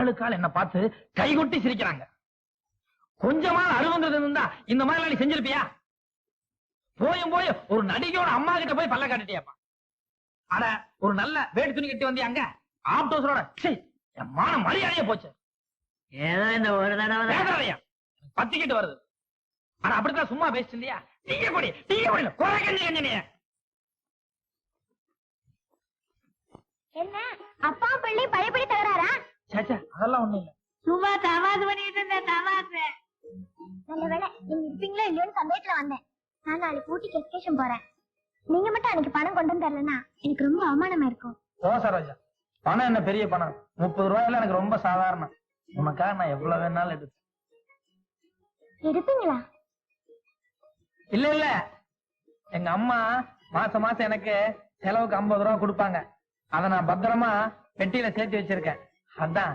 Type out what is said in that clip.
ஆளுக்கால் என்ன பார்த்து கைகொட்டி சிரிக்கிறாங்க. கொஞ்சமா அருவங்கிறது இருந்தா இந்த மாதிரி நீ செஞ்சிருப்பியா? போயும் போய் ஒரு நடிகையோட அம்மா கிட்ட போய் பல்ல காட்டிட்டியாப்பா. அட ஒரு நல்ல வேட்டு துணி கட்டி வந்தியாங்க ஆப்டோஸரோட என் மான மரியாதையே போச்சு. ஏதோ இந்த ஒரு தடவை பத்திக்கிட்டு வருது. ஆனா அப்படித்தான் சும்மா பேசிட்டு இல்லையா? டீய கொடி குறை கஞ்சி கஞ்சனிய. என்ன அப்பா பிள்ளை பழையபடி தகராறா? சேச்சா அதெல்லாம் ஒண்ணும் இல்ல. சும்மா தமாசு பண்ணிட்டு இருந்த தமாசு. நல்ல வேலை நீங்க இருப்பீங்களோ இல்லையோன்னு சந்தேகத்துல வந்தேன். நான் நாளைக்கு ஊட்டிக்கு எஸ்கேஷன் போறேன். நீங்க மட்டும் அன்னைக்கு பணம் கொண்டு வரலன்னா எனக்கு ரொம்ப அவமானமா இருக்கும். ஓ சரோஜா, பணம் என்ன பெரிய பணம்? 30 ரூபாயில எனக்கு ரொம்ப சாதாரணம். உனக்காக நான் எவ்வளவு வேணாலும் எடுப்பேன். எடுப்பீங்களா? இல்ல இல்ல, எங்க அம்மா மாசம் மாசம் எனக்கு செலவுக்கு 50 ரூபா கொடுப்பாங்க. அத நான் பத்திரமா பெட்டியில சேர்த்து வச்சிருக்கேன். அதான்